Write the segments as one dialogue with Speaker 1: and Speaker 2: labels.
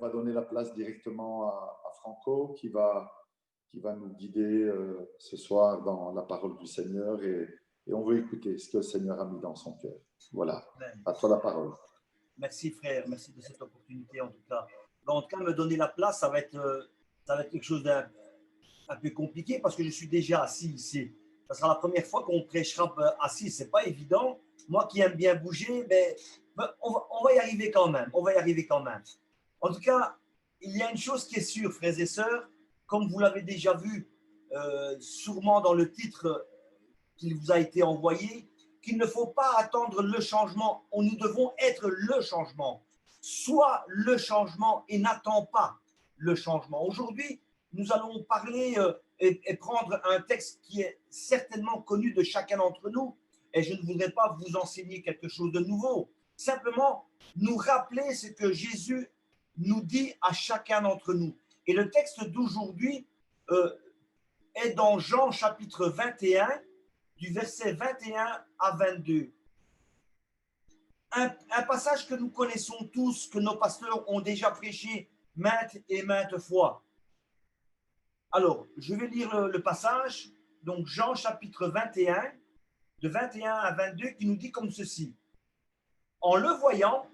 Speaker 1: va donner la place directement à Franco qui va nous guider ce soir dans la parole du Seigneur et on veut écouter ce que le Seigneur a mis dans son cœur. Voilà, à toi la parole.
Speaker 2: Merci frère, merci de cette opportunité en tout cas. En tout cas, me donner la place, ça va être quelque chose d'un peu compliqué parce que je suis déjà assis ici. Ça sera la première fois qu'on prêchera assis, c'est pas évident. Moi qui aime bien bouger, on va y arriver quand même. On va y arriver quand même. En tout cas, il y a une chose qui est sûre, frères et sœurs, comme vous l'avez déjà vu, sûrement dans le titre qui vous a été envoyé, qu'il ne faut pas attendre le changement. Nous devons être le changement. Sois le changement et n'attends pas le changement. Aujourd'hui, nous allons parler et prendre un texte qui est certainement connu de chacun d'entre nous. Et je ne voudrais pas vous enseigner quelque chose de nouveau. Simplement, nous rappeler ce que Jésus nous dit à chacun d'entre nous. Et le texte d'aujourd'hui est dans Jean chapitre 21, du verset 21 à 22. Un passage que nous connaissons tous, que nos pasteurs ont déjà prêché maintes et maintes fois. Alors, je vais lire le passage, donc Jean chapitre 21, de 21 à 22, qui nous dit comme ceci. En le voyant,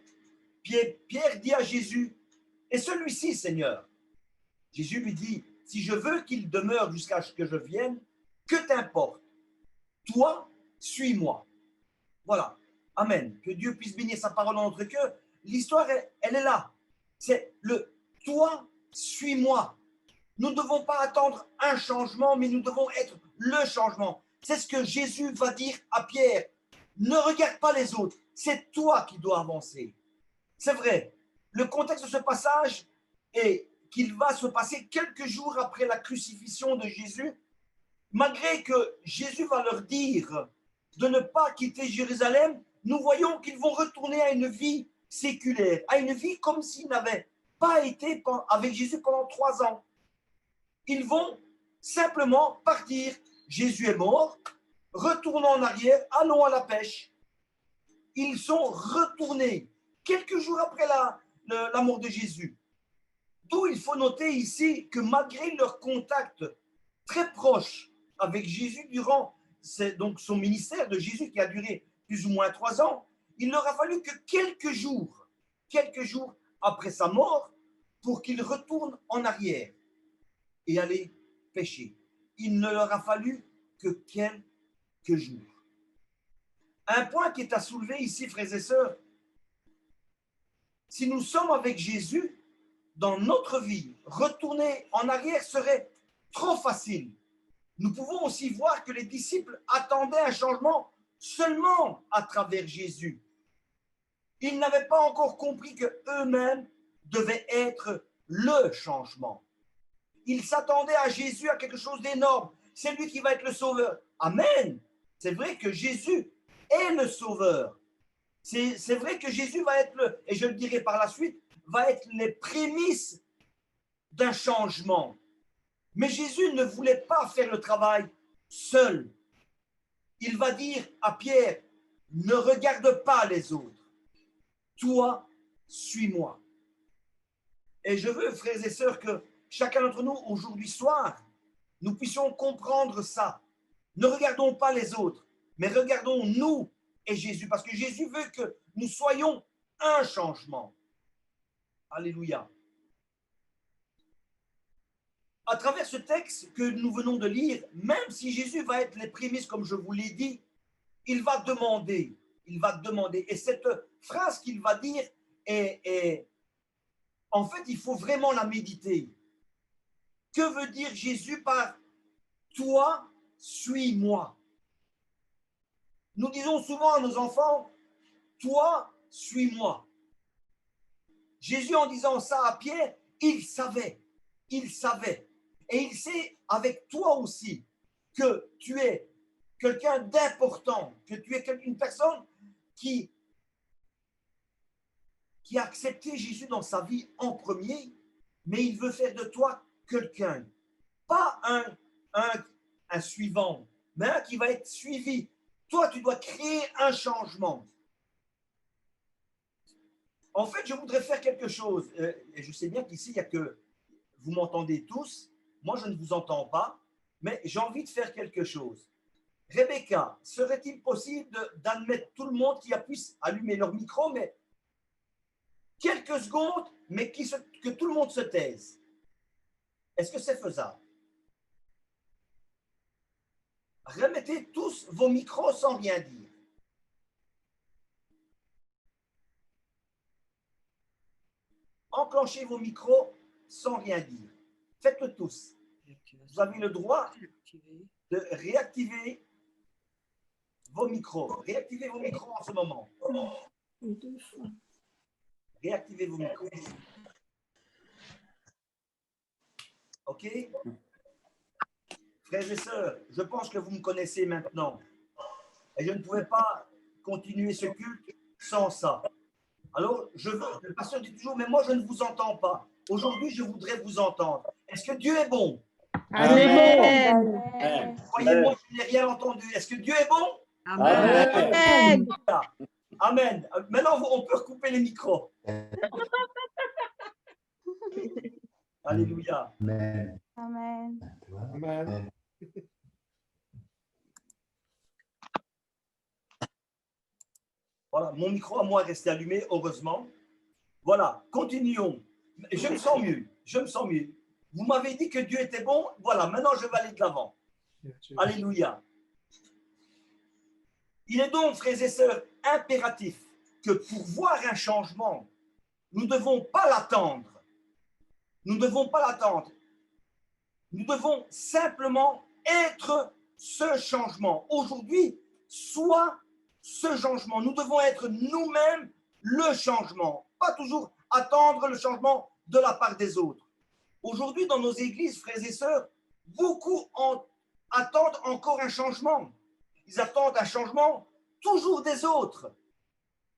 Speaker 2: Pierre dit à Jésus, « Et celui-ci, Seigneur ?» Jésus lui dit, « Si je veux qu'il demeure jusqu'à ce que je vienne, que t'importe? Toi, suis-moi. » Voilà. Amen. Que Dieu puisse bénir sa parole dans notre cœur. L'histoire, elle est là. C'est le « toi, suis-moi ». Nous ne devons pas attendre un changement, mais nous devons être le changement. C'est ce que Jésus va dire à Pierre. Ne regarde pas les autres, c'est toi qui dois avancer. C'est vrai. Le contexte de ce passage est qu'il va se passer quelques jours après la crucifixion de Jésus, malgré que Jésus va leur dire de ne pas quitter Jérusalem, nous voyons qu'ils vont retourner à une vie séculaire, à une vie comme s'ils n'avaient pas été avec Jésus pendant 3 ans. Ils vont simplement partir. Jésus est mort, retournons en arrière, allons à la pêche. Ils sont retournés quelques jours après la mort de Jésus. D'où il faut noter ici que malgré leur contact très proche avec Jésus durant donc son ministère de Jésus qui a duré plus ou moins 3 ans, il leur a fallu que quelques jours après sa mort pour qu'ils retournent en arrière et aller pêcher. Il ne leur a fallu que quelques jours. Un point qui est à soulever ici, frères et sœurs, si nous sommes avec Jésus, dans notre vie, retourner en arrière serait trop facile. Nous pouvons aussi voir que les disciples attendaient un changement seulement à travers Jésus. Ils n'avaient pas encore compris qu'eux-mêmes devaient être le changement. Ils s'attendaient à Jésus, à quelque chose d'énorme. C'est lui qui va être le sauveur. Amen. C'est vrai que Jésus est le sauveur. C'est vrai que Jésus va être et je le dirai par la suite, va être les prémices d'un changement. Mais Jésus ne voulait pas faire le travail seul. Il va dire à Pierre, ne regarde pas les autres. Toi, suis-moi. Et je veux, frères et sœurs, que chacun d'entre nous, aujourd'hui soir, nous puissions comprendre ça. Ne regardons pas les autres, mais regardons nous et Jésus, parce que Jésus veut que nous soyons un changement. Alléluia. À travers ce texte que nous venons de lire, même si Jésus va être les prémices, comme je vous l'ai dit, il va demander. Et cette phrase qu'il va dire en fait, il faut vraiment la méditer. Que veut dire Jésus par « toi, suis-moi » ? Nous disons souvent à nos enfants « toi, suis-moi ». Jésus, en disant ça à Pierre, il savait. Et il sait avec toi aussi que tu es quelqu'un d'important, que tu es une personne qui a accepté Jésus dans sa vie en premier, mais il veut faire de toi quelqu'un. Pas un suivant, mais un qui va être suivi. Toi, tu dois créer un changement. En fait, je voudrais faire quelque chose. Et je sais bien qu'ici, il y a que vous m'entendez tous. Moi, je ne vous entends pas, mais j'ai envie de faire quelque chose. Rebecca, serait-il possible d'admettre tout le monde qui puisse allumer leur micro, mais quelques secondes, mais que tout le monde se taise? Est-ce que c'est faisable? Remettez tous vos micros sans rien dire. Enclenchez vos micros sans rien dire. Faites-le tous. Vous avez le droit de réactiver vos micros. Réactivez vos micros en ce moment. Réactivez vos micros. OK? Frères et sœurs, je pense que vous me connaissez maintenant. Et je ne pouvais pas continuer ce culte sans ça. Alors, le pasteur dit toujours, mais moi, je ne vous entends pas. Aujourd'hui, je voudrais vous entendre. Est-ce que Dieu est bon?
Speaker 3: Amen.
Speaker 2: Croyez-moi, je n'ai rien entendu. Est-ce que Dieu est bon?
Speaker 3: Amen.
Speaker 2: Amen. Maintenant, on peut recouper les micros. Alléluia.
Speaker 4: Amen.
Speaker 3: Amen.
Speaker 4: Amen.
Speaker 2: Voilà, mon micro à moi est resté allumé, heureusement. Voilà, continuons. Je me sens mieux. Je me sens mieux. Vous m'avez dit que Dieu était bon. Voilà, maintenant je vais aller de l'avant. Alléluia. Il est donc, frères et sœurs, impératif que pour voir un changement, nous ne devons pas l'attendre. Nous ne devons pas l'attendre. Nous devons simplement être ce changement. Aujourd'hui, soit ce changement. Nous devons être nous-mêmes le changement. Pas toujours attendre le changement de la part des autres. Aujourd'hui, dans nos églises, frères et sœurs, beaucoup attendent encore un changement. Ils attendent un changement toujours des autres.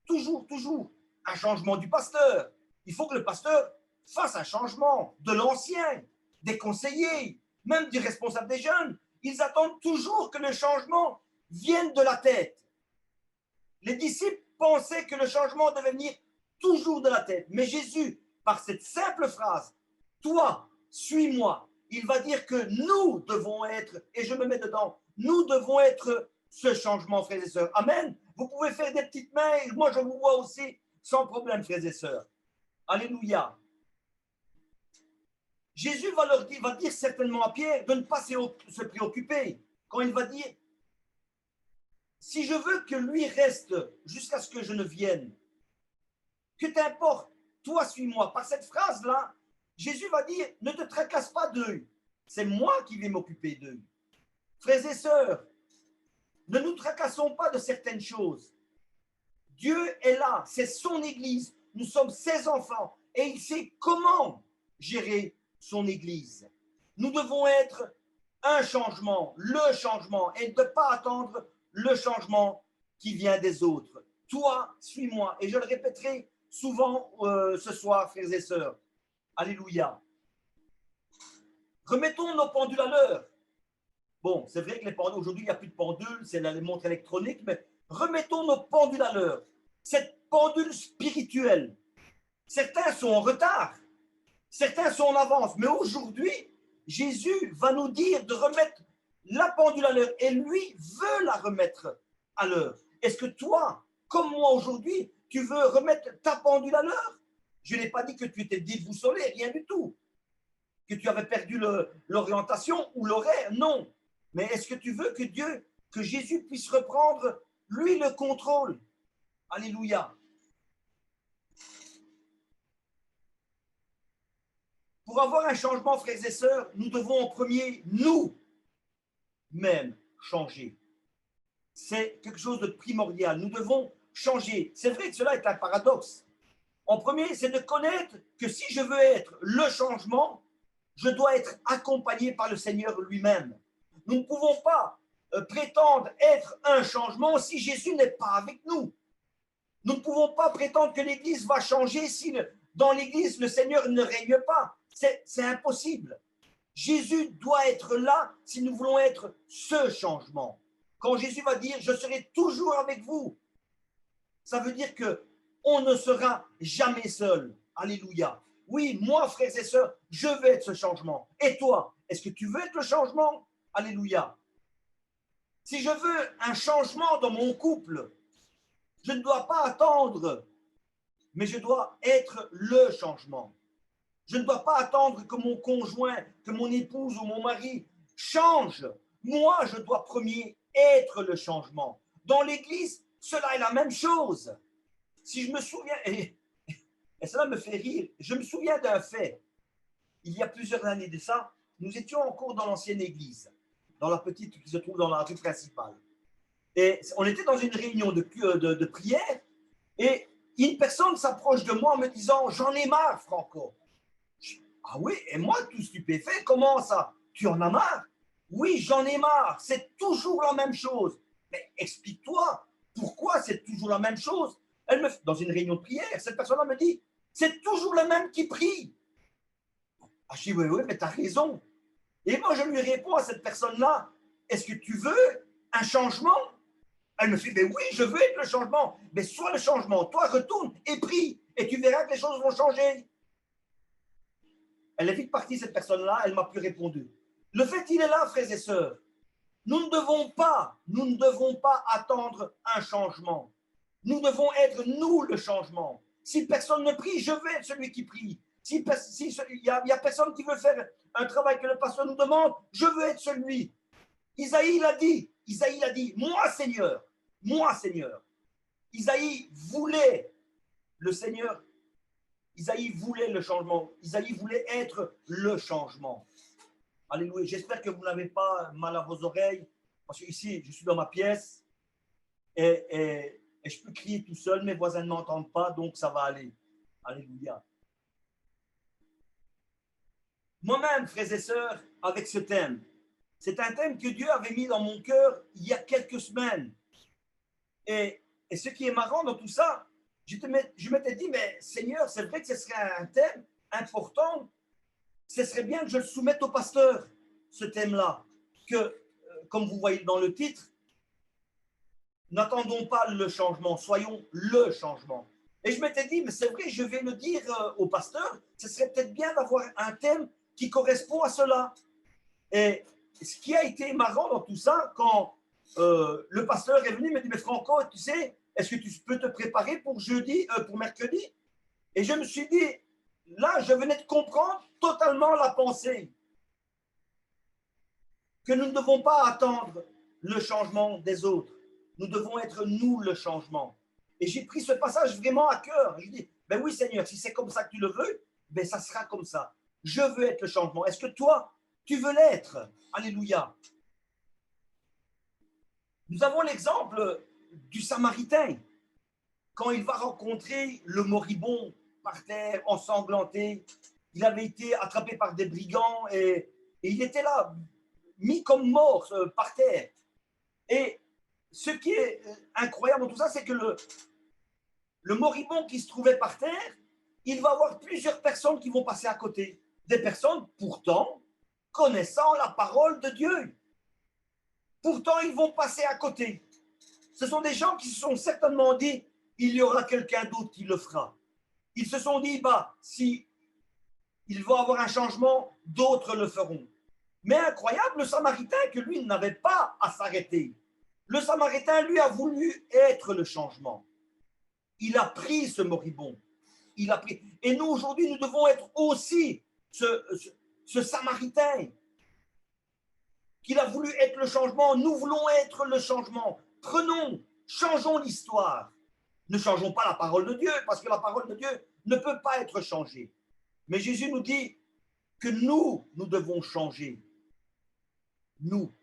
Speaker 2: Toujours. Un changement du pasteur. Il faut que le pasteur fasse un changement de l'ancien, des conseillers, même du responsable des jeunes. Ils attendent toujours que le changement vienne de la tête. Les disciples pensaient que le changement devait venir toujours de la tête. Mais Jésus, par cette simple phrase, toi, suis-moi, il va dire que nous devons être, et je me mets dedans, nous devons être ce changement, frères et sœurs. Amen. Vous pouvez faire des petites mains, et moi je vous vois aussi sans problème, frères et sœurs. Alléluia. Jésus va dire certainement à Pierre de ne pas se préoccuper quand il va dire, si je veux que lui reste jusqu'à ce que je ne vienne, que t'importe, toi suis-moi. Par cette phrase-là, Jésus va dire, ne te tracasse pas d'eux. C'est moi qui vais m'occuper d'eux. Frères et sœurs, ne nous tracassons pas de certaines choses. Dieu est là, c'est son Église. Nous sommes ses enfants et il sait comment gérer son Église. Nous devons être un changement, le changement, et ne pas attendre le changement qui vient des autres. Toi, suis-moi. Et je le répéterai souvent ce soir, frères et sœurs. Alléluia. Remettons nos pendules à l'heure. Bon, c'est vrai que les pendules, aujourd'hui, il n'y a plus de pendules, c'est les montres électroniques, mais remettons nos pendules à l'heure. Cette pendule spirituelle, certains sont en retard, certains sont en avance, mais aujourd'hui, Jésus va nous dire de remettre la pendule à l'heure et lui veut la remettre à l'heure. Est-ce que toi, comme moi aujourd'hui, tu veux remettre ta pendule à l'heure? Je n'ai pas dit que tu étais déboussolé, rien du tout. Que tu avais perdu l'orientation ou l'horaire, non. Mais est-ce que tu veux que Jésus puisse reprendre, lui, le contrôle? Alléluia. Pour avoir un changement, frères et sœurs, nous devons en premier, nous-mêmes, changer. C'est quelque chose de primordial. Nous devons changer. C'est vrai que cela est un paradoxe. En premier, c'est de connaître que si je veux être le changement, je dois être accompagné par le Seigneur lui-même. Nous ne pouvons pas prétendre être un changement si Jésus n'est pas avec nous. Nous ne pouvons pas prétendre que l'Église va changer si dans l'Église le Seigneur ne règne pas. C'est impossible. Jésus doit être là si nous voulons être ce changement. Quand Jésus va dire « Je serai toujours avec vous », ça veut dire que on ne sera jamais seul. Alléluia. Oui, moi, frères et sœurs, je veux être ce changement. Et toi, est-ce que tu veux être le changement? Alléluia. Si je veux un changement dans mon couple, je ne dois pas attendre, mais je dois être le changement. Je ne dois pas attendre que mon conjoint, que mon épouse ou mon mari change. Moi, je dois premier être le changement. Dans l'Église, cela est la même chose. Si je me souviens, et cela me fait rire, je me souviens d'un fait. Il y a plusieurs années de ça, nous étions encore dans l'ancienne église, dans la petite qui se trouve dans la rue principale. Et on était dans une réunion de prière et une personne s'approche de moi en me disant « J'en ai marre, Franco ». Ah oui, et moi, tout stupéfait, comment ça? Tu en as marre? Oui, j'en ai marre, c'est toujours la même chose. Mais explique-toi, pourquoi c'est toujours la même chose? Elle me, dans une réunion de prière, cette personne-là me dit, c'est toujours le même qui prie. Ah, je dis, oui, oui, mais tu as raison. Et moi, je lui réponds à cette personne-là, est-ce que tu veux un changement? Elle me fait, mais oui, je veux être le changement. Mais sois le changement, toi, retourne et prie, et tu verras que les choses vont changer. Elle est vite partie, cette personne-là, elle ne m'a plus répondu. Le fait, il est là, frères et sœurs. Nous ne devons pas attendre un changement. Nous devons être, nous, le changement. Si personne ne prie, je vais être celui qui prie. Si il y a personne qui veut faire un travail que le pasteur nous demande, je veux être celui. Isaïe l'a dit, moi Seigneur, moi Seigneur. Isaïe voulait le Seigneur. Isaïe voulait le changement. Isaïe voulait être le changement. Alléluia. J'espère que vous n'avez pas mal à vos oreilles, parce que ici, je suis dans ma pièce et je peux crier tout seul, mes voisins ne m'entendent pas, donc ça va aller. Alléluia. Moi-même, frères et sœurs, avec ce thème, c'est un thème que Dieu avait mis dans mon cœur il y a quelques semaines. Et ce qui est marrant dans tout ça, je m'étais dit, mais Seigneur, c'est vrai que ce serait un thème important. Ce serait bien que je le soumette au pasteur, ce thème-là. Que, comme vous voyez dans le titre, n'attendons pas le changement, soyons le changement. Et je m'étais dit, mais c'est vrai, je vais le dire au pasteur, ce serait peut-être bien d'avoir un thème qui correspond à cela. Et ce qui a été marrant dans tout ça, quand le pasteur est venu, il m'a dit, mais Franco, tu sais, est-ce que tu peux te préparer pour pour mercredi? Et je me suis dit, là, je venais de comprendre totalement la pensée. Que nous ne devons pas attendre le changement des autres. Nous devons être nous le changement. Et j'ai pris ce passage vraiment à cœur. Je dis, ben oui Seigneur, si c'est comme ça que tu le veux, ben ça sera comme ça. Je veux être le changement. Est-ce que toi, tu veux l'être? Alléluia. Nous avons l'exemple du Samaritain. Quand il va rencontrer le moribond par terre, ensanglanté, il avait été attrapé par des brigands et il était là, mis comme mort par terre. Et ce qui est incroyable dans tout ça, c'est que le moribond qui se trouvait par terre, il va avoir plusieurs personnes qui vont passer à côté. Des personnes, pourtant, connaissant la parole de Dieu. Pourtant, ils vont passer à côté. Ce sont des gens qui se sont certainement dit, il y aura quelqu'un d'autre qui le fera. Ils se sont dit, bah, si il va avoir un changement, d'autres le feront. Mais incroyable, le Samaritain, que lui n'avait pas à s'arrêter. Le Samaritain, lui, a voulu être le changement. Il a pris ce moribond. Il a pris. Et nous, aujourd'hui, nous devons être aussi ce Samaritain qu'il a voulu être le changement. Nous voulons être le changement. Changeons l'histoire. Ne changeons pas la parole de Dieu, parce que la parole de Dieu ne peut pas être changée. Mais Jésus nous dit que nous devons changer. Nous,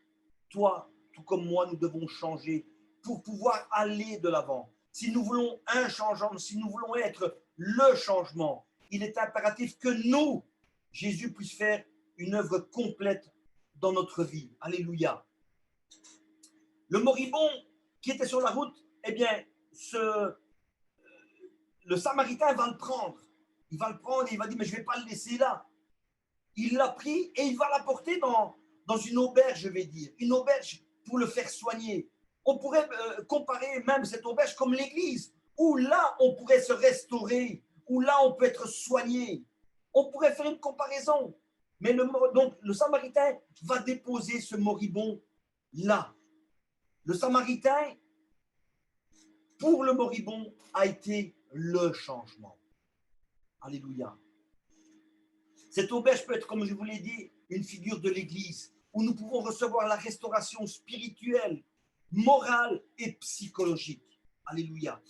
Speaker 2: toi, tout comme moi, nous devons changer pour pouvoir aller de l'avant. Si nous voulons un changement, si nous voulons être le changement, il est impératif que nous, Jésus, puisse faire une œuvre complète dans notre vie. Alléluia. Le moribond qui était sur la route, eh bien, le Samaritain va le prendre. Il va le prendre et il va dire, mais je ne vais pas le laisser là. Il l'a pris et il va l'apporter dans une auberge, je vais dire. Une auberge pour le faire soigner. On pourrait comparer même cette auberge comme l'église, où là, on pourrait se restaurer, où là, on peut être soigné. On pourrait faire une comparaison. Mais donc, le Samaritain va déposer ce moribond là. Le Samaritain, pour le moribond, a été le changement. Alléluia. Cette auberge peut être, comme je vous l'ai dit, une figure de l'Église, où nous pouvons recevoir la restauration spirituelle, morale et psychologique. Alléluia.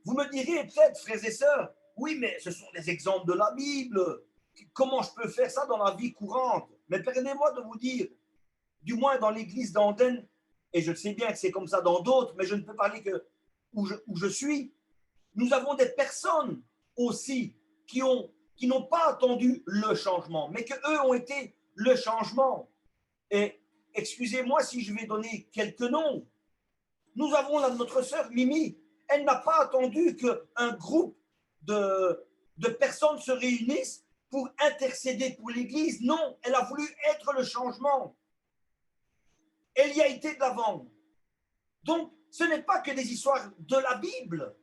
Speaker 2: Vous me direz peut-être, frères et sœurs, oui, mais ce sont des exemples de la Bible. Comment je peux faire ça dans la vie courante? Mais permettez-moi de vous dire, du moins dans l'église d'Andenne, et je sais bien que c'est comme ça dans d'autres, mais je ne peux parler que où je suis, nous avons des personnes aussi qui n'ont pas attendu le changement, mais qu'eux ont été le changement. Et excusez-moi si je vais donner quelques noms. Nous avons notre sœur Mimi, elle n'a pas attendu qu'un groupe de personnes se réunissent pour intercéder pour l'Église. Non, elle a voulu être le changement. Elle y a été de l'avant. Donc, ce n'est pas que des histoires de la Bible,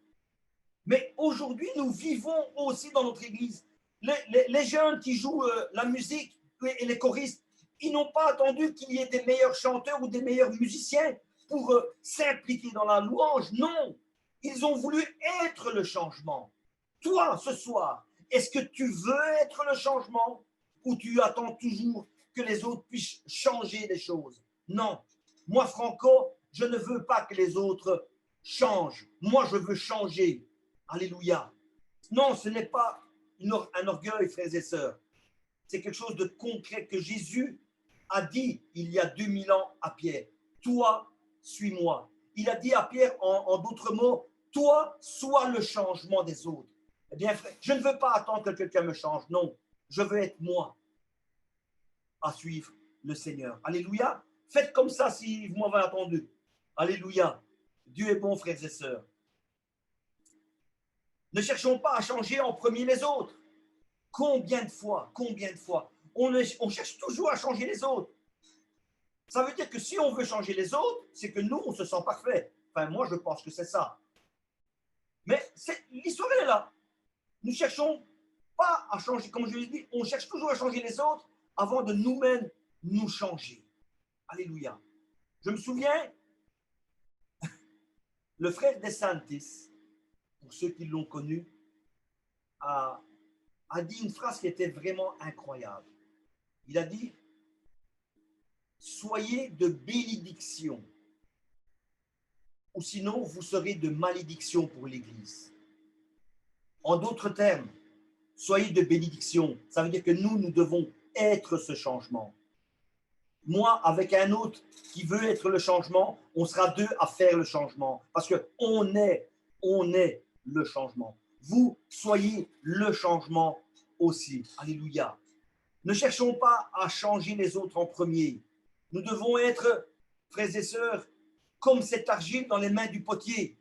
Speaker 2: mais aujourd'hui, nous vivons aussi dans notre Église. Les jeunes qui jouent la musique et les choristes, ils n'ont pas attendu qu'il y ait des meilleurs chanteurs ou des meilleurs musiciens pour s'impliquer dans la louange. Non, ils ont voulu être le changement. Toi, ce soir, est-ce que tu veux être le changement ou tu attends toujours que les autres puissent changer les choses? Non. Moi, Franco, je ne veux pas que les autres changent. Moi, je veux changer. Alléluia. Non, ce n'est pas un orgueil, frères et sœurs. C'est quelque chose de concret que Jésus a dit il y a 2000 ans à Pierre. Toi, suis-moi. Il a dit à Pierre, en d'autres mots, toi, sois le changement des autres. Eh bien, frère, je ne veux pas attendre que quelqu'un me change. Non, je veux être moi à suivre le Seigneur. Alléluia. Faites comme ça si vous m'avez attendu. Alléluia. Dieu est bon, frères et sœurs. Ne cherchons pas à changer en premier les autres. Combien de fois on cherche toujours à changer les autres. Ça veut dire que si on veut changer les autres, c'est que nous, on se sent parfait. Enfin, moi, je pense que c'est ça. Mais l'histoire est là. Nous ne cherchons pas à changer, comme je l'ai dit, on cherche toujours à changer les autres avant de nous-mêmes nous changer. Alléluia. Je me souviens, le frère DeSantis, pour ceux qui l'ont connu, a dit une phrase qui était vraiment incroyable. Il a dit, soyez de bénédiction, ou sinon vous serez de malédiction pour l'Église. En d'autres termes, soyez de bénédiction. Ça veut dire que nous devons être ce changement. Moi, avec un autre qui veut être le changement, on sera deux à faire le changement. Parce qu'on est le changement. Vous, soyez le changement aussi. Alléluia. Ne cherchons pas à changer les autres en premier. Nous devons être, frères et sœurs, comme cette argile dans les mains du potier.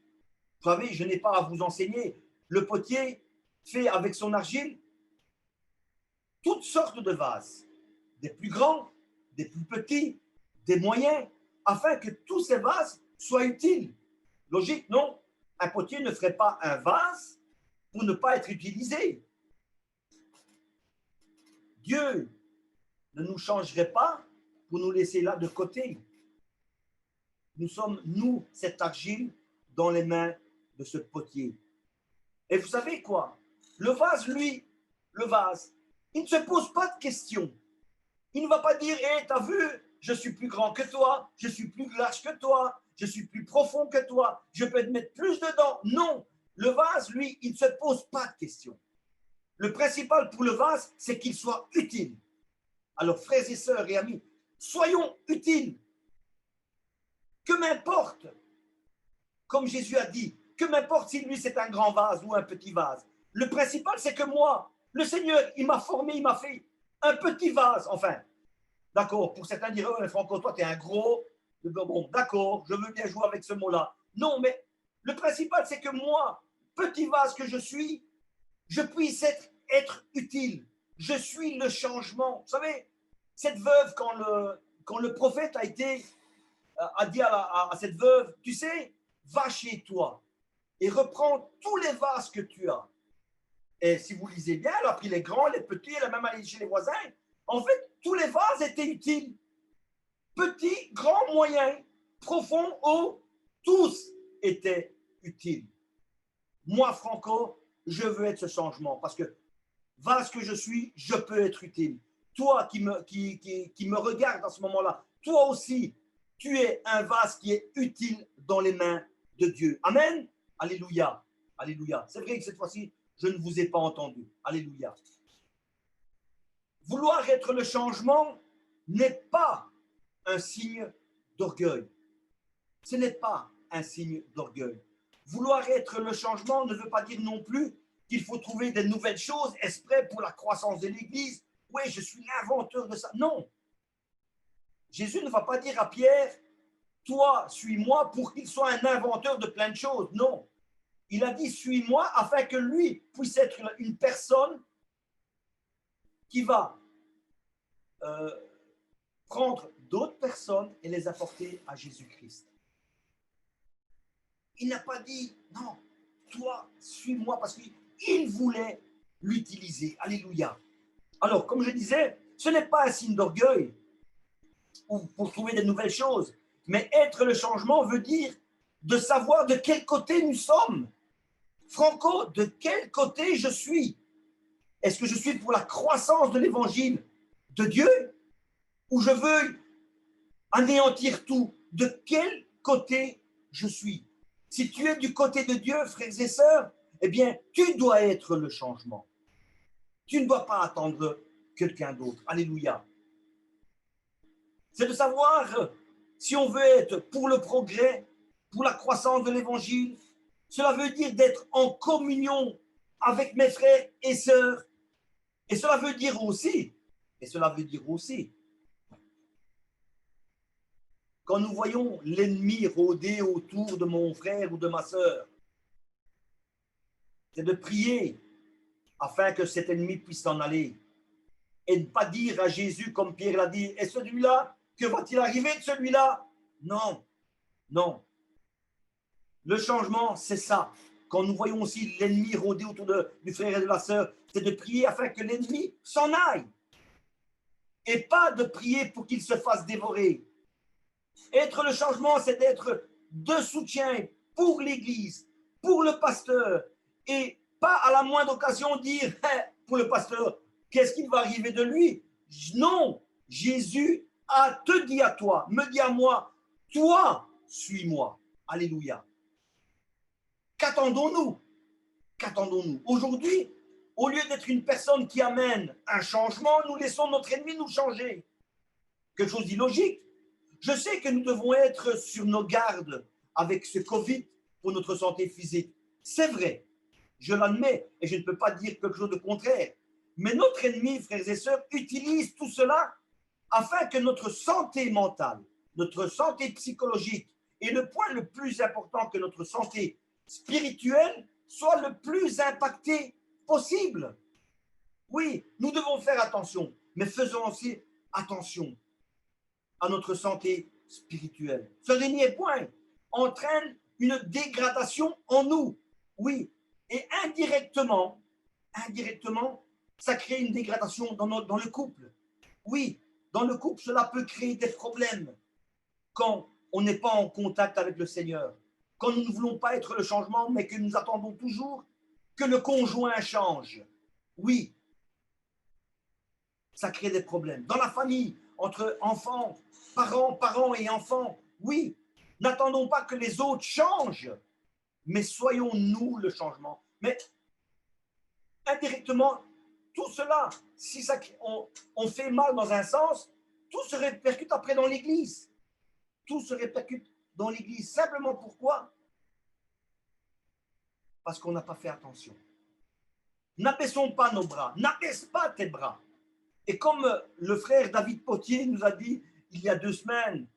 Speaker 2: Vous savez, je n'ai pas à vous enseigner. Le potier fait avec son argile toutes sortes de vases, des plus grands, des plus petits, des moyens, afin que tous ces vases soient utiles. Logique, non? Un potier ne ferait pas un vase pour ne pas être utilisé. Dieu ne nous changerait pas pour nous laisser là de côté. Nous sommes, nous, cette argile dans les mains de ce potier. Et vous savez quoi? Le vase, lui, il ne se pose pas de questions. Il ne va pas dire, hé, t'as vu, je suis plus grand que toi, je suis plus large que toi, je suis plus profond que toi, je peux te mettre plus dedans. Non, le vase, lui, il ne se pose pas de questions. Le principal pour le vase, c'est qu'il soit utile. Alors, frères et sœurs et amis, soyons utiles. Que m'importe, comme Jésus a dit, que m'importe si lui c'est un grand vase ou un petit vase. Le principal, c'est que moi, le Seigneur, il m'a formé, il m'a fait un petit vase. Enfin, d'accord, pour certains diront, oh, Franco, toi, tu es un gros. Bon, d'accord, je veux bien jouer avec ce mot-là. Non, mais le principal, c'est que moi, petit vase que je suis, je puisse être utile. Je suis le changement. Vous savez, cette veuve, quand le prophète a dit à cette veuve, tu sais, va chez toi. et reprends tous les vases que tu as. Et si vous lisez bien, elle a pris les grands, les petits, elle a même allé chez les voisins. En fait, tous les vases étaient utiles. Petits, grands, moyens, profonds, hauts, tous étaient utiles. Moi, Franco, je veux être ce changement parce que vase que je suis, je peux être utile. Toi qui me regardes à ce moment-là, toi aussi, tu es un vase qui est utile dans les mains de Dieu. Amen. Alléluia. Alléluia. C'est vrai que cette fois-ci, je ne vous ai pas entendu. Alléluia. Vouloir être le changement n'est pas un signe d'orgueil. Ce n'est pas un signe d'orgueil. Vouloir être le changement ne veut pas dire non plus qu'il faut trouver des nouvelles choses exprès pour la croissance de l'Église. Oui, je suis l'inventeur de ça. Non. Jésus ne va pas dire à Pierre, toi, suis-moi pour qu'il soit un inventeur de plein de choses. Non. Il a dit, suis-moi afin que lui puisse être une personne qui va prendre d'autres personnes et les apporter à Jésus-Christ. Il n'a pas dit, non, toi, suis-moi, parce qu'il voulait l'utiliser. Alléluia. Alors, comme je disais, ce n'est pas un signe d'orgueil ou pour trouver des nouvelles choses, mais être le changement veut dire de savoir de quel côté nous sommes. Franco, de quel côté je suis? Est-ce que je suis pour la croissance de l'évangile de Dieu ou je veux anéantir tout? De quel côté je suis? Si tu es du côté de Dieu, frères et sœurs, eh bien, tu dois être le changement. Tu ne dois pas attendre quelqu'un d'autre. Alléluia. C'est de savoir si on veut être pour le progrès, pour la croissance de l'évangile. Cela veut dire d'être en communion avec mes frères et sœurs. Et cela veut dire aussi, quand nous voyons l'ennemi rôder autour de mon frère ou de ma sœur, c'est de prier afin que cet ennemi puisse s'en aller. Et ne pas dire à Jésus, comme Pierre l'a dit, et celui-là, que va-t-il arriver de celui-là? Non, non. Le changement, c'est ça. Quand nous voyons aussi l'ennemi rôder autour du frère et de la sœur, c'est de prier afin que l'ennemi s'en aille. Et pas de prier pour qu'il se fasse dévorer. Être le changement, c'est d'être de soutien pour l'Église, pour le pasteur, et pas à la moindre occasion dire pour le pasteur, qu'est-ce qui va arriver de lui? Non, Jésus te dit à toi, me dit à moi, toi, suis-moi. Alléluia. Qu'attendons-nous? Qu'attendons-nous? Aujourd'hui, au lieu d'être une personne qui amène un changement, nous laissons notre ennemi nous changer. Quelque chose d'illogique. Je sais que nous devons être sur nos gardes avec ce Covid pour notre santé physique. C'est vrai, je l'admets et je ne peux pas dire quelque chose de contraire. Mais notre ennemi, frères et sœurs, utilise tout cela afin que notre santé mentale, notre santé psychologique et le point le plus important que notre santé spirituelle soit le plus impactée possible. Oui, nous devons faire attention, mais faisons aussi attention à notre santé spirituelle. Ce dernier point entraîne une dégradation en nous. Oui, et indirectement, ça crée une dégradation dans le couple. Oui, dans le couple, cela peut créer des problèmes quand on n'est pas en contact avec le Seigneur, quand nous ne voulons pas être le changement, mais que nous attendons toujours que le conjoint change. Oui, ça crée des problèmes. Dans la famille, entre enfants, parents et enfants, oui, n'attendons pas que les autres changent, mais soyons nous le changement. Mais indirectement, tout cela, si ça, on fait mal dans un sens, tout se répercute après dans l'Église. Tout se répercute dans l'Église. Simplement pourquoi? Parce qu'on n'a pas fait attention. N'abaissons pas nos bras. N'abaisse pas tes bras. Et comme le frère David Potier nous a dit il y a 2 semaines,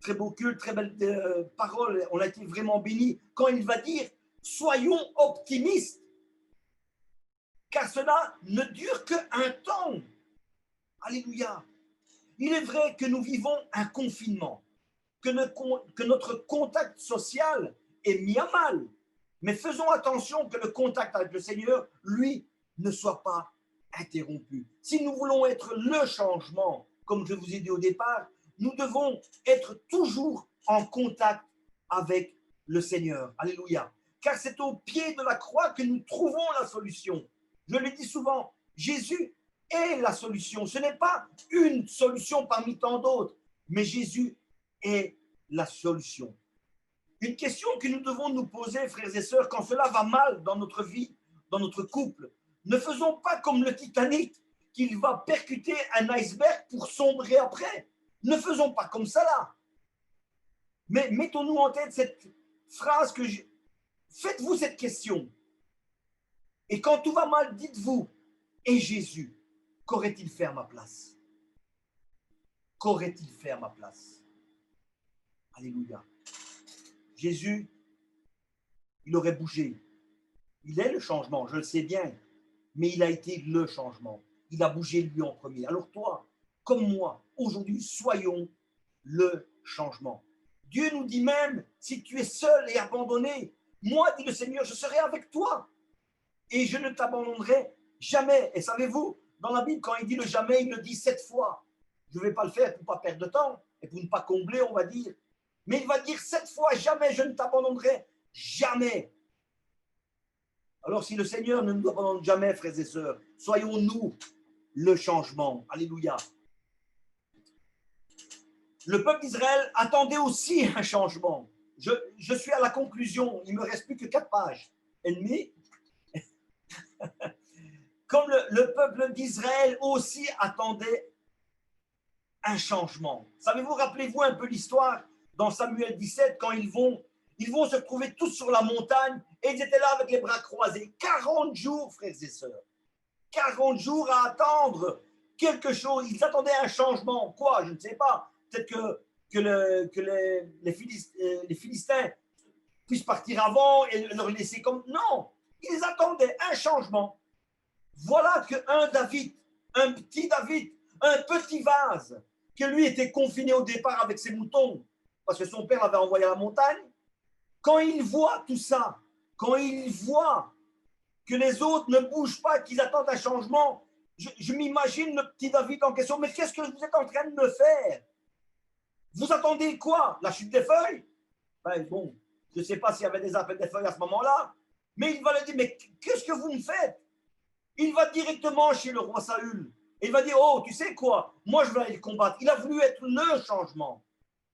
Speaker 2: très beau culte, très belle parole, on a été vraiment bénis, quand il va dire soyons optimistes, car cela ne dure qu'un temps. Alléluia. Il est vrai que nous vivons un confinement, que notre contact social est mis à mal. Mais faisons attention que le contact avec le Seigneur, lui, ne soit pas interrompu. Si nous voulons être le changement, comme je vous ai dit au départ, nous devons être toujours en contact avec le Seigneur. Alléluia. Car c'est au pied de la croix que nous trouvons la solution. Je le dis souvent, Jésus est la solution. Ce n'est pas une solution parmi tant d'autres, mais Jésus est la solution. Une question que nous devons nous poser, frères et sœurs, quand cela va mal dans notre vie, dans notre couple, ne faisons pas comme le Titanic, qu'il va percuter un iceberg pour sombrer après. Ne faisons pas comme ça là. Mais mettons-nous en tête cette phrase que je... Faites-vous cette question. Et quand tout va mal, dites-vous, et Jésus, qu'aurait-il fait à ma place? Qu'aurait-il fait à ma place? Alléluia. Jésus, il aurait bougé. Il est le changement, je le sais bien, mais il a été le changement. Il a bougé lui en premier. Alors toi, comme moi, aujourd'hui, soyons le changement. Dieu nous dit même, si tu es seul et abandonné, moi, dit le Seigneur, je serai avec toi et je ne t'abandonnerai jamais. Et savez-vous, dans la Bible, quand il dit le jamais, il le dit 7 fois. Je ne vais pas le faire pour ne pas perdre de temps et pour ne pas combler, on va dire. Mais il va dire 7 fois, jamais je ne t'abandonnerai, jamais. Alors si le Seigneur ne nous abandonne jamais, frères et sœurs, soyons-nous le changement. Alléluia. Le peuple d'Israël attendait aussi un changement. Je suis à la conclusion, il ne me reste plus que 4 pages et demie. Comme le peuple d'Israël aussi attendait un changement. Savez-vous, rappelez-vous un peu l'histoire dans Samuel 17, quand ils vont se retrouver tous sur la montagne et ils étaient là avec les bras croisés. 40 jours, frères et sœurs. 40 jours à attendre quelque chose. Ils attendaient un changement. Quoi? Je ne sais pas. Peut-être que les Philistins puissent partir avant et leur laisser comme... Non, ils attendaient un changement. Voilà qu'un David, un petit vase, que lui était confiné au départ avec ses moutons, parce que son père l'avait envoyé à la montagne, quand il voit tout ça, quand il voit que les autres ne bougent pas, qu'ils attendent un changement, je m'imagine le petit David en question, mais qu'est-ce que vous êtes en train de me faire? Vous attendez quoi? La chute des feuilles? Ben bon, je ne sais pas s'il y avait des appels des feuilles à ce moment-là, mais il va lui dire, mais qu'est-ce que vous me faites? Il va directement chez le roi Saül. Et il va dire, oh, tu sais quoi? Moi, je vais aller le combattre. Il a voulu être le changement.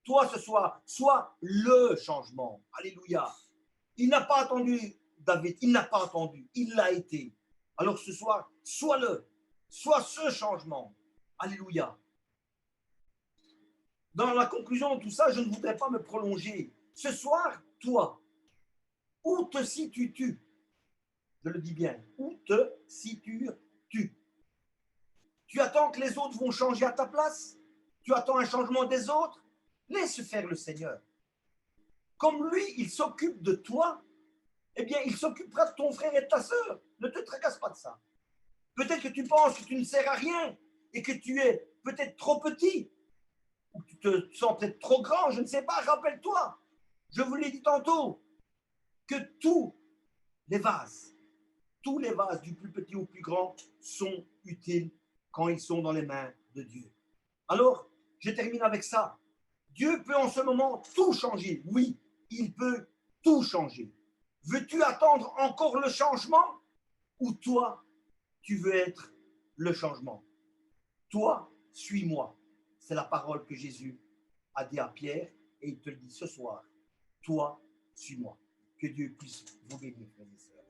Speaker 2: Toi, ce soir, sois le changement. Alléluia. Il n'a pas attendu David. Il n'a pas attendu. Il l'a été. Alors ce soir, sois-le. Sois ce changement. Alléluia. Dans la conclusion de tout ça, je ne voudrais pas me prolonger. Ce soir, toi, où te situes-tu? Je le dis bien. Où te situes-tu? Tu attends que les autres vont changer à ta place? Tu attends un changement des autres? Laisse faire le Seigneur. Comme lui, il s'occupe de toi, eh bien, il s'occupera de ton frère et de ta sœur. Ne te tracasse pas de ça. Peut-être que tu penses que tu ne sers à rien et que tu es peut-être trop petit ou que tu te sens peut-être trop grand, je ne sais pas. Rappelle-toi, je vous l'ai dit tantôt, que tous les vases du plus petit au plus grand, sont utiles quand ils sont dans les mains de Dieu. Alors, je termine avec ça. Dieu peut en ce moment tout changer. Oui, il peut tout changer. Veux-tu attendre encore le changement ou toi, tu veux être le changement? Toi, suis-moi. C'est la parole que Jésus a dit à Pierre et il te le dit ce soir. Toi, suis-moi. Que Dieu puisse vous bénir, frères et sœurs.